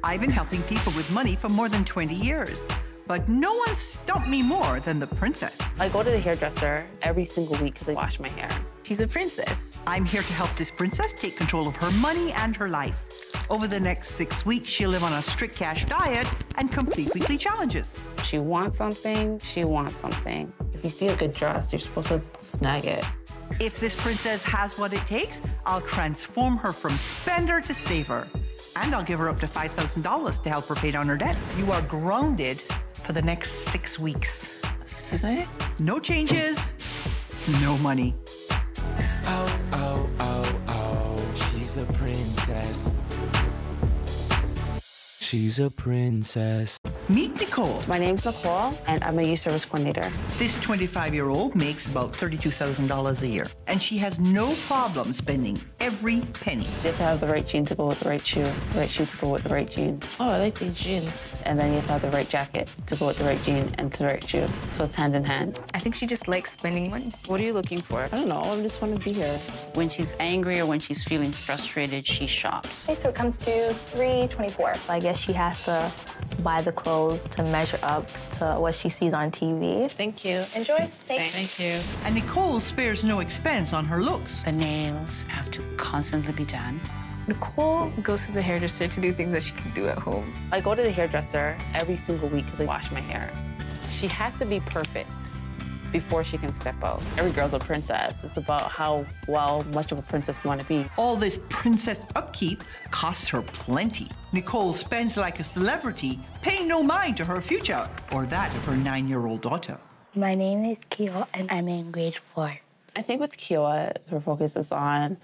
I've been helping people with money for more than 20 years. But no one stumped me more than the princess. I go to the hairdresser every single week because I wash my hair. She's a princess. I'm here to help this princess take control of her money and her life. Over the next 6 weeks, she'll live on a strict cash diet and complete weekly challenges. If she wants something, she wants something. If you see a good dress, you're supposed to snag it. If this princess has what it takes, I'll transform her from spender to saver. And I'll give her up to $5,000 to help her pay down her debt. You are grounded for the next 6 weeks. Excuse me? No changes, no money. Oh, oh, oh, oh, she's a princess. She's a princess. Meet Nicole. My name's Nicole, and I'm a youth service coordinator. This 25-year-old makes about $32,000 a year, and she has no problem spending every penny. You have to have the right jean to go with the right shoe to go with the right jean. Oh, I like these jeans. And then you have to have the right jacket to go with the right jean and the right shoe. So it's hand in hand. I think she just likes spending money. What are you looking for? I don't know, I just want to be here. When she's angry or when she's feeling frustrated, she shops. Okay, so it comes to $324. I guess she has to buy the clothes to measure up to what she sees on TV. Thank you. Enjoy. Thanks. Thank you. And Nicole spares no expense on her looks. The nails have to constantly be done. Nicole goes to the hairdresser to do things that she can do at home. I go to the hairdresser every single week because I wash my hair. She has to be perfect before she can step out. Every girl's a princess. It's about how much of a princess you want to be. All this princess upkeep costs her plenty. Nicole spends like a celebrity, paying no mind to her future or that of her 9-year-old daughter. My name is Gail, and I'm in grade 4. I think with Kiowa, her focus is on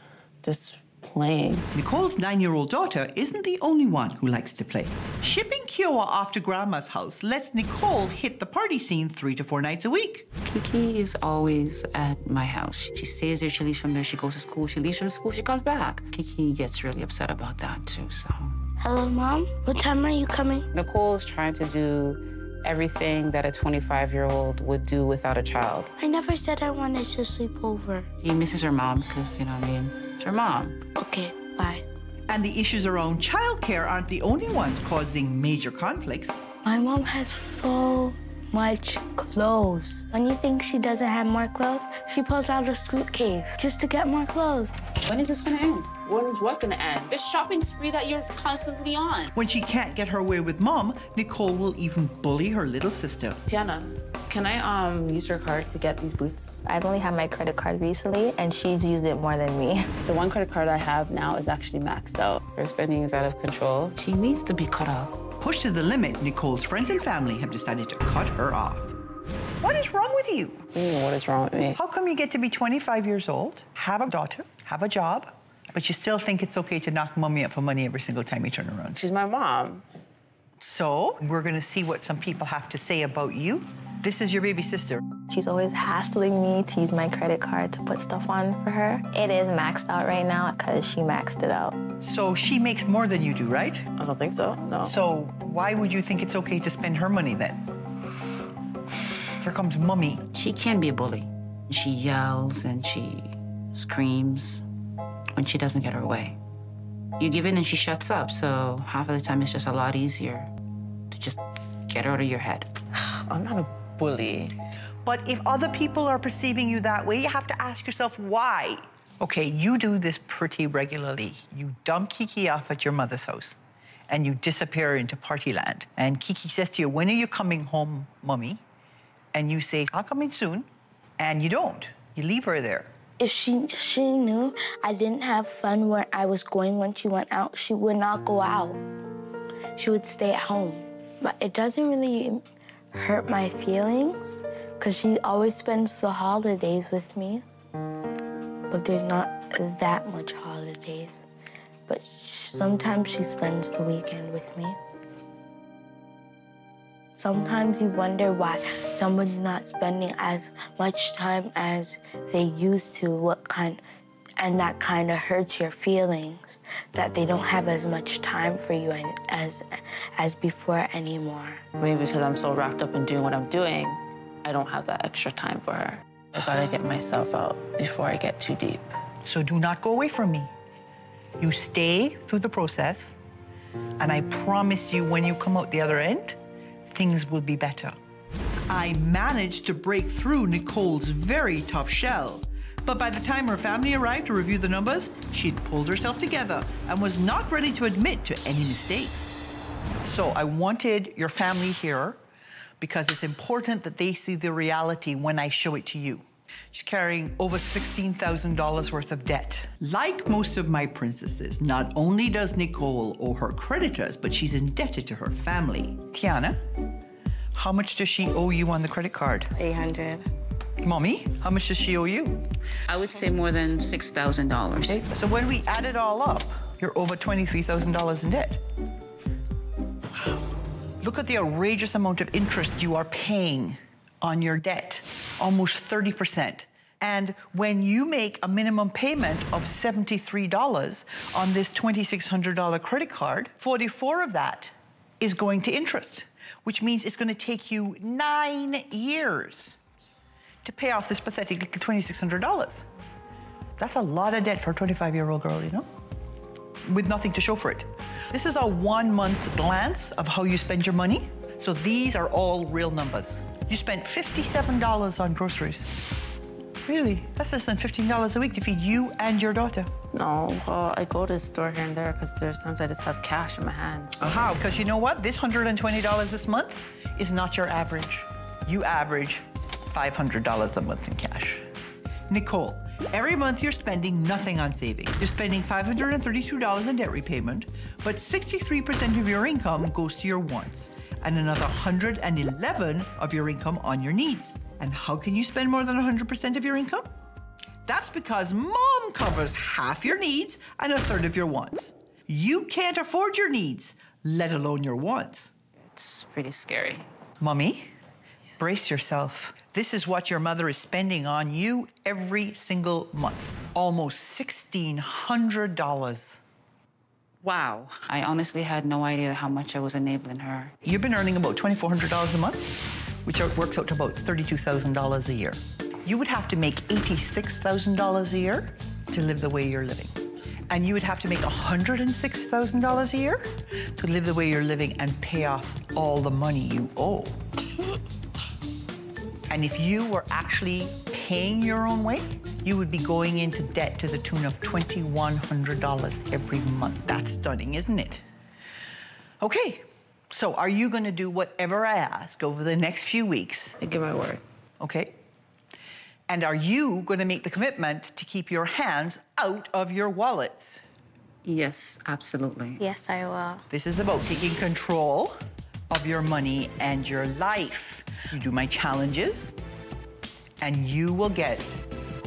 just playing. Nicole's 9-year-old daughter isn't the only one who likes to play. Shipping Kiowa off to Grandma's house lets Nicole hit the party scene 3 to 4 nights a week. Kiki is always at my house. She stays there, she leaves from there, she goes to school, she leaves from school, she comes back. Kiki gets really upset about that too, so. Hello, Mom. What time are you coming? Nicole's trying to do everything that a 25-year-old would do without a child. I never said I wanted to sleep over. She misses her mom because, you know what I mean, it's her mom. Okay, bye. And the issues around childcare aren't the only ones causing major conflicts. My mom has so much clothes. When you think she doesn't have more clothes, she pulls out a suitcase just to get more clothes. When is this gonna end? When is what gonna end? The shopping spree that you're constantly on. When she can't get her way with Mom, Nicole will even bully her little sister. Tiana, can I use your card to get these boots? I've only had my credit card recently, and she's used it more than me. The one credit card I have now is actually maxed out. Her spending is out of control. She needs to be cut off. Pushed to the limit, Nicole's friends and family have decided to cut her off. What is wrong with you? What is wrong with me? How come you get to be 25 years old, have a daughter, have a job, but you still think it's okay to knock Mommy up for money every single time you turn around? She's my mom. So, we're gonna see what some people have to say about you. This is your baby sister. She's always hassling me to use my credit card to put stuff on for her. It is maxed out right now because she maxed it out. So she makes more than you do, right? I don't think so, no. So why would you think it's okay to spend her money then? Here comes Mommy. She can be a bully. She yells and she screams when she doesn't get her way. You give in and she shuts up, so half of the time it's just a lot easier to just get her out of your head. I'm not a bully. But if other people are perceiving you that way, you have to ask yourself why. Okay, you do this pretty regularly. You dump Kiki off at your mother's house and you disappear into party land. And Kiki says to you, when are you coming home, Mommy? And you say, I'll come in soon. And you don't. You leave her there. If she knew I didn't have fun where I was going when she went out, she would not go out. She would stay at home. But it doesn't really hurt my feelings because she always spends the holidays with me. But there's not that much holidays. But sometimes she spends the weekend with me. Sometimes you wonder why someone's not spending as much time as they used to, and that kind of hurts your feelings, that they don't have as much time for you as before anymore. Maybe because I'm so wrapped up in doing what I'm doing, I don't have that extra time for her. I gotta get myself out before I get too deep. So do not go away from me. You stay through the process. And I promise you, when you come out the other end, things will be better. I managed to break through Nicole's very tough shell. But by the time her family arrived to review the numbers, she'd pulled herself together and was not ready to admit to any mistakes. So I wanted your family here because it's important that they see the reality when I show it to you. She's carrying over $16,000 worth of debt. Like most of my princesses, not only does Nicole owe her creditors, but she's indebted to her family. Tiana, how much does she owe you on the credit card? $800. Mommy, how much does she owe you? I would say more than $6,000. Okay, so when we add it all up, you're over $23,000 in debt. Wow. Look at the outrageous amount of interest you are paying on your debt, almost 30%. And when you make a minimum payment of $73 on this $2,600 credit card, 44 of that is going to interest, which means it's going to take you 9 years to pay off this pathetic little $2,600. That's a lot of debt for a 25-year-old girl, you know, with nothing to show for it. This is a 1-month glance of how you spend your money. So these are all real numbers. You spent $57 on groceries. Really? That's less than $15 a week to feed you and your daughter. No, well, I go to the store here and there because there's times I just have cash in my hands. So. Aha, because you know what? This $120 this month is not your average. You average $500 a month in cash. Nicole, every month you're spending nothing on saving. You're spending $532 in debt repayment, but 63% of your income goes to your wants, and another 111 of your income on your needs. And how can you spend more than 100% of your income? That's because mom covers half your needs and a third of your wants. You can't afford your needs, let alone your wants. It's pretty scary. Mommy, brace yourself. This is what your mother is spending on you every single month. Almost $1,600. Wow. I honestly had no idea how much I was enabling her. You've been earning about $2,400 a month, which works out to about $32,000 a year. You would have to make $86,000 a year to live the way you're living. And you would have to make $106,000 a year to live the way you're living and pay off all the money you owe. And if you were actually paying your own way, you would be going into debt to the tune of $2,100 every month. That's stunning, isn't it? Okay, so are you going to do whatever I ask over the next few weeks? I give my word. Okay. And are you going to make the commitment to keep your hands out of your wallets? Yes, absolutely. Yes, I will. This is about taking control of your money and your life. You do my challenges, and you will get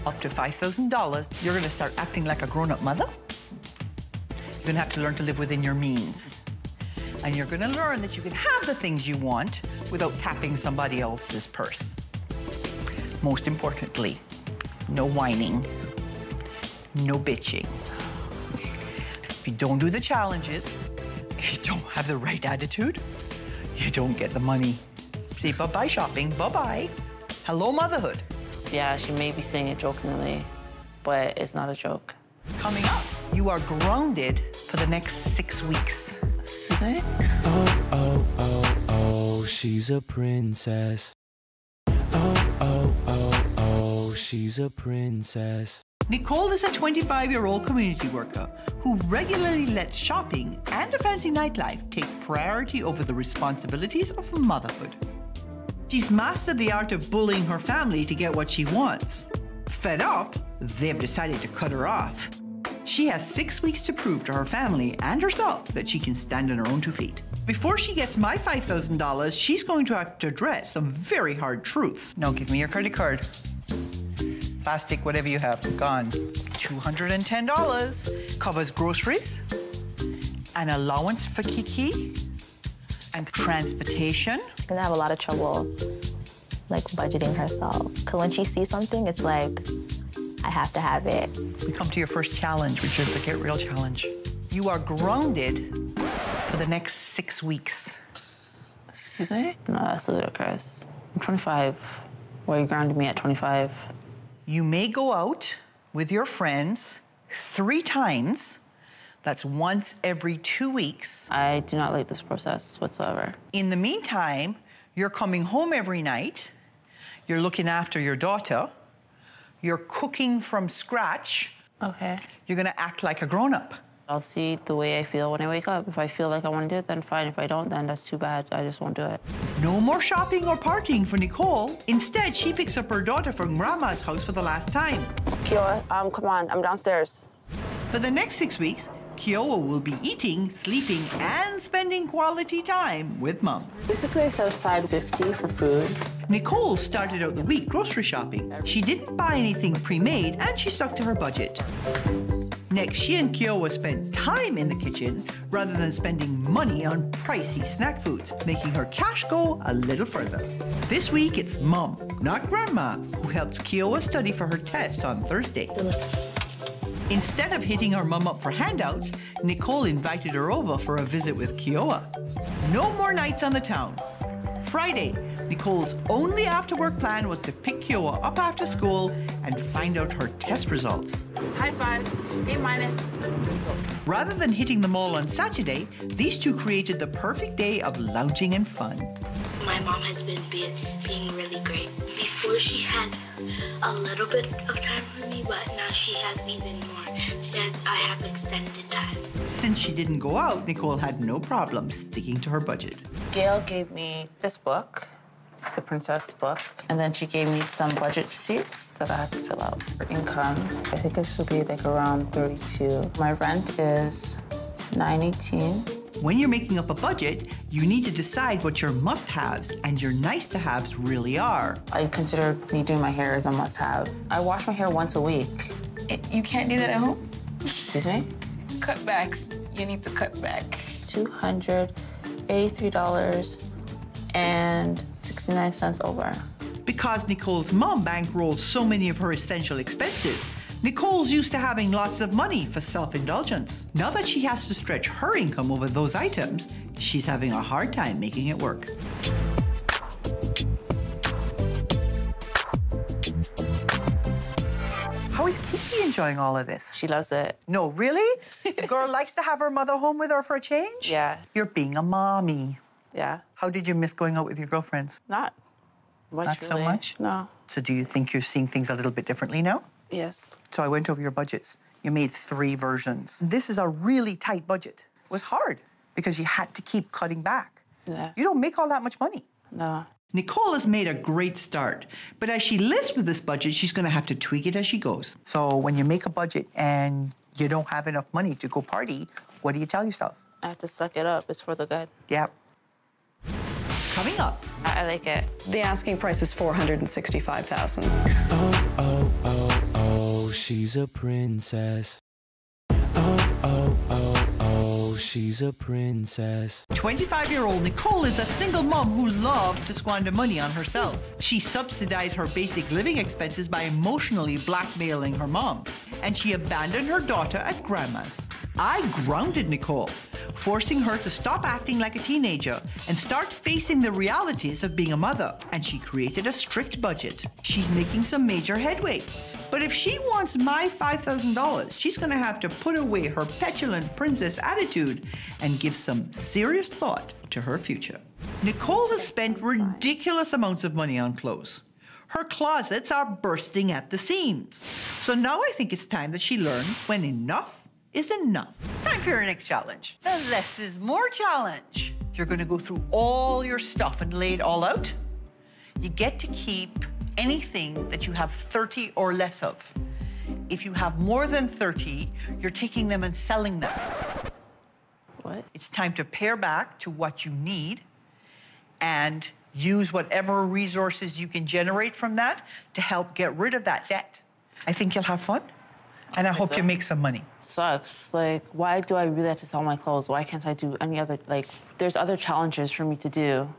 up to $5,000. You're going to start acting like a grown-up mother. You're going to have to learn to live within your means. And you're going to learn that you can have the things you want without tapping somebody else's purse. Most importantly, no whining, no bitching. If you don't do the challenges, if you don't have the right attitude, you don't get the money. See, bye-bye shopping, bye-bye. Hello, motherhood. Yeah, she may be saying it jokingly, but it's not a joke. Coming up, you are grounded for the next 6 weeks. Excuse me? Oh, oh, oh, oh, she's a princess. Oh, oh, oh, oh, she's a princess. Nicole is a 25-year-old community worker who regularly lets shopping and a fancy nightlife take priority over the responsibilities of motherhood. She's mastered the art of bullying her family to get what she wants. Fed up, they've decided to cut her off. She has 6 weeks to prove to her family and herself that she can stand on her own 2 feet. Before she gets my $5,000, she's going to have to address some very hard truths. Now give me your credit card. Plastic, whatever you have, gone. $210 covers groceries, an allowance for Kiki, and transportation. She's gonna have a lot of trouble, like, budgeting herself. Because when she sees something, it's like, I have to have it. We come to your first challenge, which is the Get Real Challenge. You are grounded for the next 6 weeks. Excuse me? No, that's ludicrous. I'm 25. Why are you grounding me at 25? You may go out with your friends 3 times, That's once every 2 weeks. I do not like this process whatsoever. In the meantime, you're coming home every night, you're looking after your daughter, you're cooking from scratch. Okay. You're gonna act like a grown-up. I'll see the way I feel when I wake up. If I feel like I want to do it, then fine. If I don't, then that's too bad. I just won't do it. No more shopping or partying for Nicole. Instead, she picks up her daughter from Grandma's house for the last time. Kiowa, come on, I'm downstairs. For the next 6 weeks, Kiowa will be eating, sleeping, and spending quality time with Mom. Basically, I set aside $50 for food. Nicole started out the week grocery shopping. She didn't buy anything pre-made, and she stuck to her budget. Next, she and Kiowa spent time in the kitchen rather than spending money on pricey snack foods, making her cash go a little further. This week, it's Mom, not Grandma, who helps Kiowa study for her test on Thursday. Instead of hitting her mum up for handouts, Nicole invited her over for a visit with Kiowa. No more nights on the town. Friday, Nicole's only after-work plan was to pick Kiowa up after school and find out her test results. High five, A-. Rather than hitting the mall on Saturday, these two created the perfect day of lounging and fun. My mom has been being really great. Before she had a little bit of time for me, but now she has even more. I have extended time. Since she didn't go out, Nicole had no problem sticking to her budget. Gail gave me this book, the princess book, and then she gave me some budget sheets that I had to fill out for income. I think it should be like around 32. My rent is $9.18. When you're making up a budget, you need to decide what your must-haves and your nice-to-haves really are. I consider me doing my hair as a must-have. I wash my hair once a week. You can't do that at home? Excuse me? Cutbacks. You need to cut back. $283.69 over. Because Nicole's mom bankrolls so many of her essential expenses, Nicole's used to having lots of money for self-indulgence. Now that she has to stretch her income over those items, she's having a hard time making it work. How is Kiki enjoying all of this? She loves it. No, really? The girl likes to have her mother home with her for a change? Yeah. You're being a mommy. Yeah. How did you miss going out with your girlfriends? Not much, Not so really. much? No. So do you think you're seeing things a little bit differently now? Yes. So I went over your budgets. You made 3 versions. This is a really tight budget. It was hard because you had to keep cutting back. Yeah. You don't make all that much money. No. Nicole has made a great start, but as she lives with this budget, she's going to have to tweak it as she goes. So when you make a budget and you don't have enough money to go party, what do you tell yourself? I have to suck it up. It's for the good. Yep. Coming up. I like it. The asking price is $465,000. Oh, oh, oh, oh, she's a princess. Oh, oh, oh, oh, she's a princess. 25-year-old Nicole is a single mom who loves to squander money on herself. She subsidized her basic living expenses by emotionally blackmailing her mom, and she abandoned her daughter at Grandma's. I grounded Nicole, forcing her to stop acting like a teenager and start facing the realities of being a mother. And she created a strict budget. She's making some major headway. But if she wants my $5,000, she's gonna have to put away her petulant princess attitude and give some serious thought to her future. Nicole has spent ridiculous amounts of money on clothes. Her closets are bursting at the seams. So now I think it's time that she learns when enough is enough. Time for your next challenge. The less is more challenge. You're gonna go through all your stuff and lay it all out. You get to keep anything that you have 30 or less of. If you have more than 30, you're taking them and selling them. What? It's time to pare back to what you need and use whatever resources you can generate from that to help get rid of that debt. I think you'll have fun, and I hope you make some money. Sucks. Like, why do I really have to sell my clothes? Why can't I do any other, like, there's other challenges for me to do.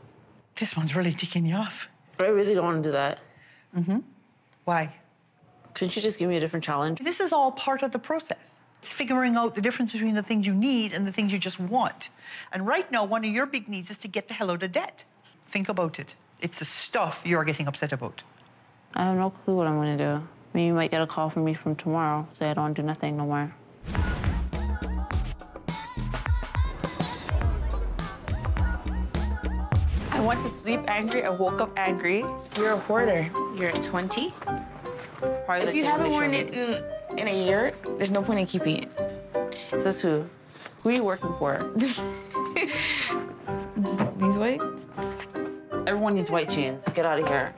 This one's really ticking you off. But I really don't want to do that. Mm-hmm. Why? Couldn't you just give me a different challenge? This is all part of the process. It's figuring out the difference between the things you need and the things you just want. And right now, one of your big needs is to get the hell out of debt. Think about it. It's the stuff you're getting upset about. I have no clue what I'm going to do. Maybe you might get a call from me from tomorrow, say I don't do nothing no more. I went to sleep angry. I woke up angry. You're a hoarder. You're at 20. Probably If you haven't worn it in a year, there's no point in keeping it. So it's who? Who are you working for? These whites? Everyone needs white jeans. Get out of here.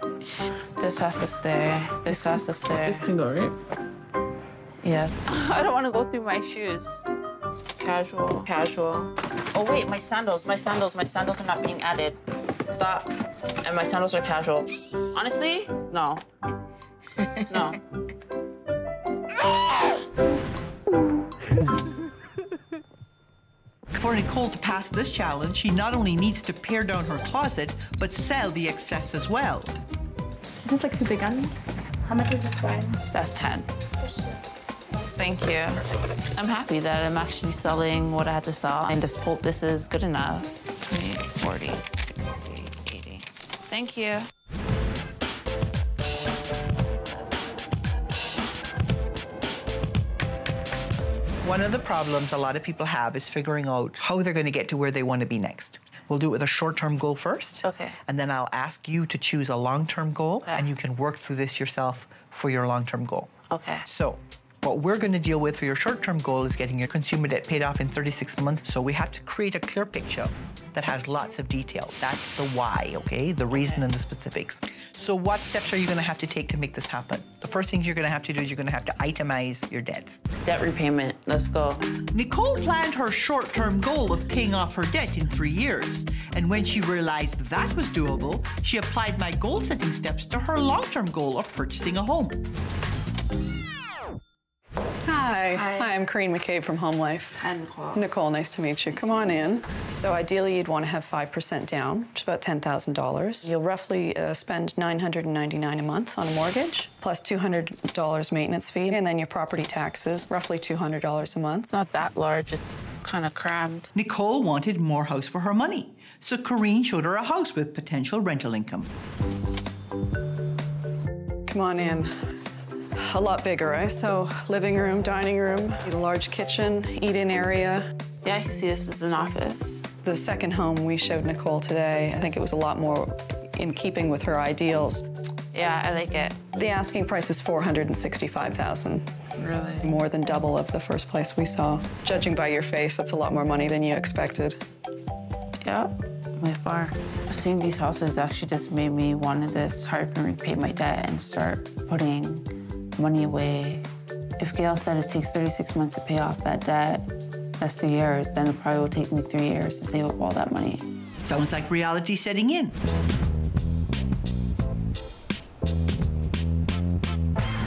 This has to stay. This has to stay. This can go, right? Yes. I don't want to go through my shoes. Casual, casual. Oh wait, my sandals are not being added. Stop. And my sandals are casual. Honestly, no. No. For Nicole to pass this challenge, she not only needs to pare down her closet, but sell the excess as well. Is this like too big on me? How much is this one? That's 10. Thank you. I'm happy that I'm actually selling what I had to sell. And this is good enough. 20, 40, 60, 80. Thank you. One of the problems a lot of people have is figuring out how they're going to get to where they want to be next. We'll do it with a short-term goal first. Okay. And then I'll ask you to choose a long-term goal, Okay. and you can work through this yourself for your long-term goal. Okay. So what we're going to deal with for your short-term goal is getting your consumer debt paid off in 36 months. So we have to create a clear picture that has lots of detail. That's the why, okay? The reason and the specifics. So what steps are you going to have to take to make this happen? The first things you're going to have to do is you're going to have to itemize your debts. Debt repayment. Let's go. Nicole planned her short-term goal of paying off her debt in 3 years. And when she realized that was doable, she applied my goal-setting steps to her long-term goal of purchasing a home. Hi. Hi, I'm Corinne McCabe from Home Life. Hi, Nicole. Nicole, nice to meet you. Come on in. So ideally, you'd want to have 5% down, which is about $10,000. You'll roughly spend $999 a month on a mortgage, plus $200 maintenance fee, and then your property taxes, roughly $200 a month. It's not that large. It's kind of crammed. Nicole wanted more house for her money, so Corinne showed her a house with potential rental income. Come on in. A lot bigger, right? So living room, dining room, a large kitchen, eat-in area. Yeah, I can see this as an office. The second home we showed Nicole today, I think it was a lot more in keeping with her ideals. Yeah, I like it. The asking price is $465,000. Really? More than double of the first place we saw. Judging by your face, that's a lot more money than you expected. Yeah, by far. Seeing these houses actually just made me want to just hurry up and repay my debt and start putting money away. If Gail said it takes 36 months to pay off that debt, that's 2 years, then it probably will take me 3 years to save up all that money. Sounds like reality setting in.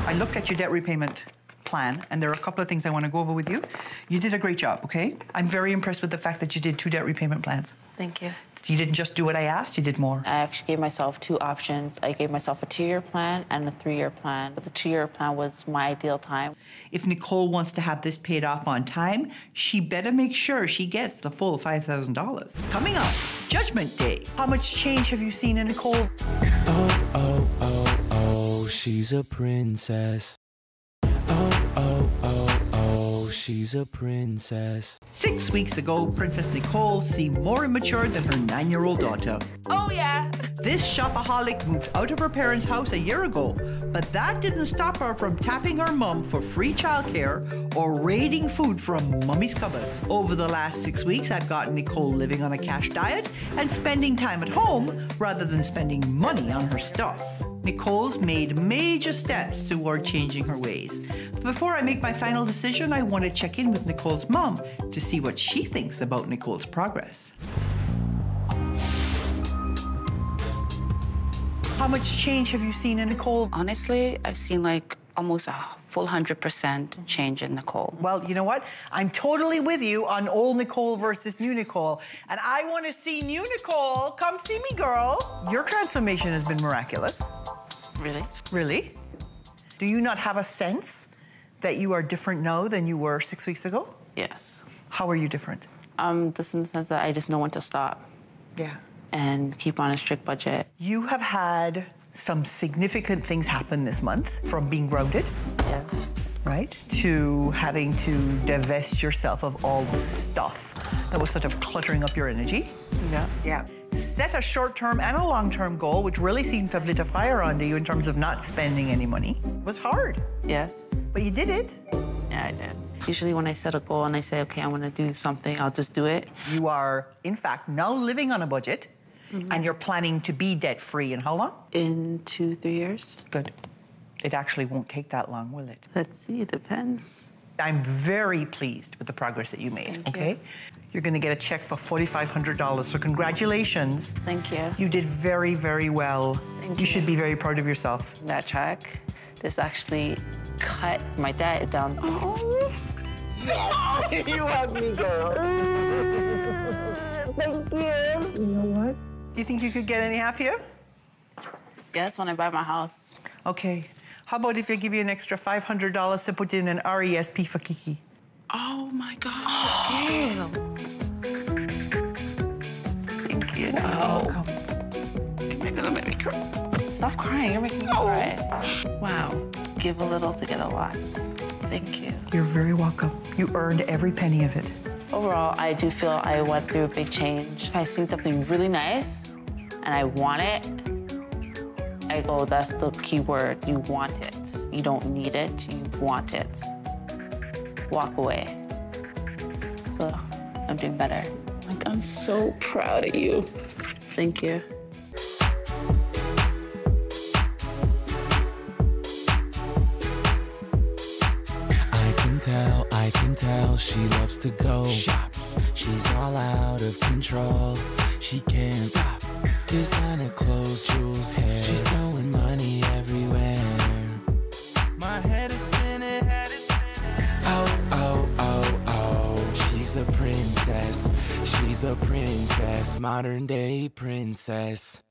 I looked at your debt repayment plan, and there are a couple of things I want to go over with you. You did a great job, okay? I'm very impressed with the fact that you did 2 debt repayment plans. Thank you. You didn't just do what I asked, you did more. I actually gave myself 2 options. I gave myself a 2-year plan and a 3-year plan. But the 2-year plan was my ideal time. If Nicole wants to have this paid off on time, she better make sure she gets the full $5,000. Coming up, Judgment Day. How much change have you seen in Nicole? Oh, oh, oh, oh, she's a princess. Oh, oh, oh, oh, she's a princess. 6 weeks ago, Princess Nicole seemed more immature than her 9-year-old daughter. Oh, yeah. This shopaholic moved out of her parents' house a year ago, but that didn't stop her from tapping her mum for free childcare or raiding food from mummy's cupboards. Over the last 6 weeks, I've gotten Nicole living on a cash diet and spending time at home rather than spending money on her stuff. Nicole's made major steps toward changing her ways. But before I make my final decision, I want to check in with Nicole's mom to see what she thinks about Nicole's progress. How much change have you seen in Nicole? Honestly, I've seen like almost a full 100% change in Nicole. Well, you know what? I'm totally with you on old Nicole versus new Nicole. And I want to see new Nicole. Come see me, girl. Your transformation has been miraculous. Really? Really? Do you not have a sense that you are different now than you were 6 weeks ago? Yes. How are you different? Just in the sense that I just know when to stop Yeah. and keep on a strict budget. You have had some significant things happen this month, from being grounded Yes. right? To having to divest yourself of all the stuff that was sort of cluttering up your energy. Yeah. Yeah. Set a short-term and a long-term goal, which really seemed to have lit a fire under you in terms of not spending any money. It was hard, Yes. but you did it. Yeah, I did. Usually when I set a goal and I say, okay, I want to do something, I'll just do it. You are, in fact, now living on a budget, and you're planning to be debt-free in how long? In 2-3 years. Good. It actually won't take that long, will it? Let's see, it depends. I'm very pleased with the progress that you made, Thank okay? you. You're gonna get a check for $4,500, so congratulations. Thank you. You did very, very well. Thank You should be very proud of yourself. That check, this actually cut my debt down. Yes! You have me, girl. Thank you. You know what? Do you think you could get any happier? Yes, when I buy my house. Okay. How about if I give you an extra $500 to put in an RESP for Kiki? Oh my God, Gail. Thank you. Welcome. You're gonna make me cry. Stop crying, you're making me cry. Wow. Give a little to get a lot. Thank you. You're very welcome. You earned every penny of it. Overall, I do feel I went through a big change. If I see something really nice and I want it, I go, that's the key word. You want it. You don't need it, you want it. Walk away. So I'm doing better. Like, I'm so proud of you. Thank you. I can tell she loves to go shop. She's all out of control. She can't stop. Designer clothes, jewels, hair. She's throwing money everywhere. My head is spinning. Oh, oh, oh, oh. She's a princess. She's a princess. Modern day princess.